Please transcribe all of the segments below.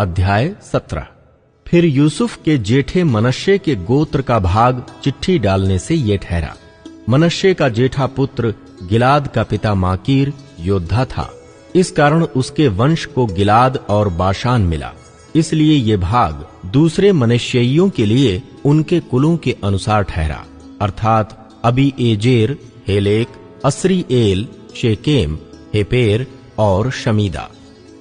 अध्याय 17। फिर यूसुफ के जेठे मनश्शे के गोत्र का भाग चिट्ठी डालने से ये ठहरा। मनश्शे का जेठा पुत्र गिलाद का पिता माकीर योद्धा था, इस कारण उसके वंश को गिलाद और बाशान मिला। इसलिए ये भाग दूसरे मनश्शेइयों के लिए उनके कुलों के अनुसार ठहरा, अर्थात अबीएजेर, हेलेक, अस्रीएल, शेकेम, हेपेर और शमीदा,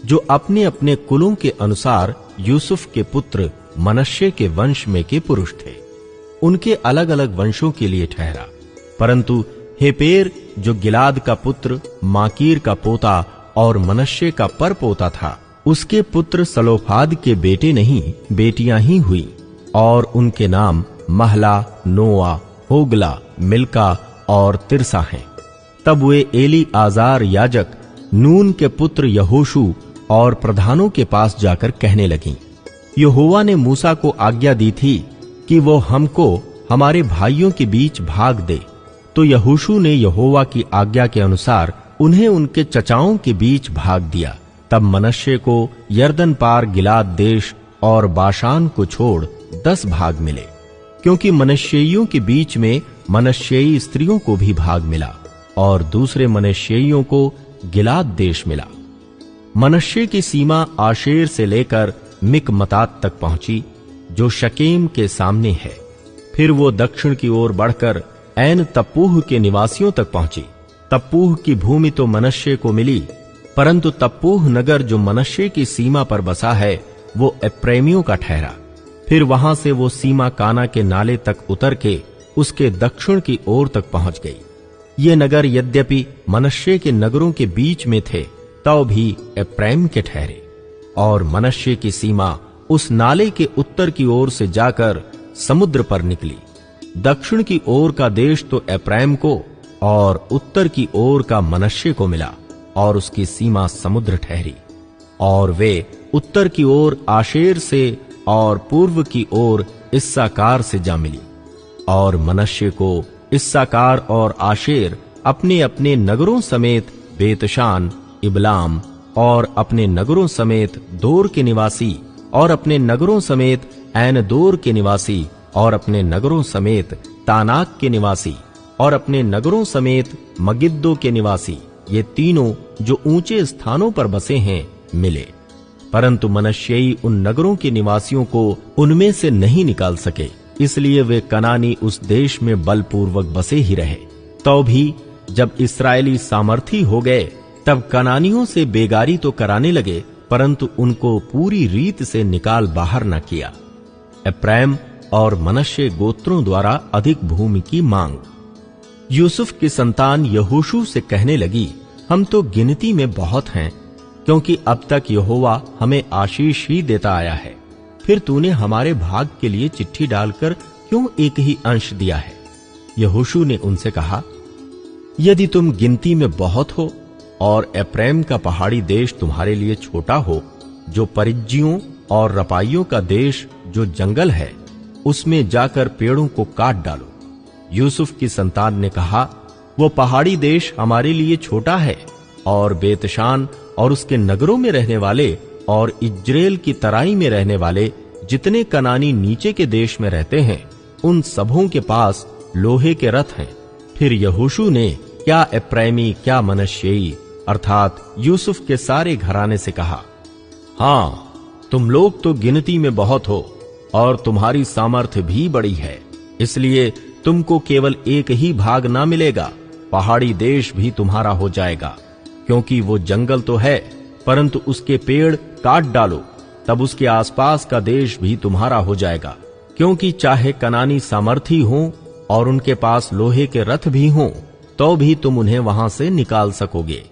जो अपने अपने कुलों के अनुसार यूसुफ के पुत्र मनश्शे के वंश में के पुरुष थे। उनके अलग अलग वंशों के लिए ठहरा। परंतु हेपेर, जो गिलाद का पुत्र माकीर का पोता और मनश्शे का परपोता था, उसके पुत्र सलोफाद के बेटे नहीं बेटियां ही हुई, और उनके नाम महला, नोआ, होगला, मिल्का और तिरसा हैं। तब वे एली आजार याजक, नून के पुत्र यहोशू और प्रधानों के पास जाकर कहने लगीं, यहोवा ने मूसा को आज्ञा दी थी कि वो हमको हमारे भाइयों के बीच भाग दे। तो यहोशू ने यहोवा की आज्ञा के अनुसार उन्हें उनके चचाओं के बीच भाग दिया। तब मनश्शे को यरदन पार गिलाद देश और बाशान को छोड़ 10 भाग मिले, क्योंकि मनश्शेइयों के बीच में मनश्शेई स्त्रियों को भी भाग मिला, और दूसरे मनश्शेइयों को गिलाद देश मिला। मनश्शे की सीमा आशेर से लेकर मिकमतात तक पहुंची, जो शकेम के सामने है। फिर वो दक्षिण की ओर बढ़कर ऐन तप्पूह के निवासियों तक पहुंची। तप्पूह की भूमि तो मनश्शे को मिली, परंतु तप्पूह नगर जो मनश्शे की सीमा पर बसा है, वो एप्रैमियों का ठहरा। फिर वहां से वो सीमा काना के नाले तक उतर के उसके दक्षिण की ओर तक पहुंच गई। ये नगर यद्यपि मनश्शे के नगरों के बीच में थे, तो भी एप्रैम के ठहरे। और मनश्शे की सीमा उस नाले के उत्तर की ओर से जाकर समुद्र पर निकली। दक्षिण की ओर का देश तो एप्रैम को और उत्तर की ओर का मनश्शे को मिला, और उसकी सीमा समुद्र ठहरी। और वे उत्तर की ओर आशेर से और पूर्व की ओर इस्साकार से जा मिली। और मनश्शे को इस्साकार और आशेर अपने अपने नगरों समेत बेतशान, इबलाम और अपने नगरों समेत दोर के निवासी, और अपने नगरों समेत ऐन दोर के निवासी, और अपने नगरों समेत तानाक के निवासी, और अपने नगरों समेत मगिद्दो के निवासी, ये तीनों जो ऊंचे स्थानों पर बसे हैं मिले। परंतु मनश्शेई उन नगरों के निवासियों को उनमें से नहीं निकाल सके, इसलिए वे कनानी उस देश में बलपूर्वक बसे ही रहे। तो भी जब इस्राएली सामर्थी हो गए, तब कनानियों से बेगारी तो कराने लगे, परंतु उनको पूरी रीत से निकाल बाहर न किया। एप्रैम और मनश्शे गोत्रों द्वारा अधिक भूमि की मांग। यूसुफ की संतान यहोशू से कहने लगी, हम तो गिनती में बहुत हैं, क्योंकि अब तक यहोवा हमें आशीष ही देता आया है। फिर तूने हमारे भाग के लिए चिट्ठी डालकर क्यों एक ही अंश दिया है? यहोशू ने उनसे कहा, यदि तुम गिनती में बहुत हो और एप्रैम का पहाड़ी देश तुम्हारे लिए छोटा हो, जो परिज्जियों और रपाइयों का देश जो जंगल है, उसमें जाकर पेड़ों को काट डालो। यूसुफ की संतान ने कहा, वो पहाड़ी देश हमारे लिए छोटा है, और बेतशान और उसके नगरों में रहने वाले और इज्रेल की तराई में रहने वाले जितने कनानी नीचे के देश में रहते हैं, उन सबों के पास लोहे के रथ हैं। फिर यहोशू ने क्या एप्रैमी क्या मनश्शेई अर्थात यूसुफ के सारे घराने से कहा, हाँ, तुम लोग तो गिनती में बहुत हो और तुम्हारी सामर्थ्य भी बड़ी है, इसलिए तुमको केवल एक ही भाग ना मिलेगा, पहाड़ी देश भी तुम्हारा हो जाएगा। क्योंकि वो जंगल तो है, परंतु उसके पेड़ काट डालो, तब उसके आसपास का देश भी तुम्हारा हो जाएगा। क्योंकि चाहे कनानी सामर्थी हों और उनके पास लोहे के रथ भी हों, तो भी तुम उन्हें वहां से निकाल सकोगे।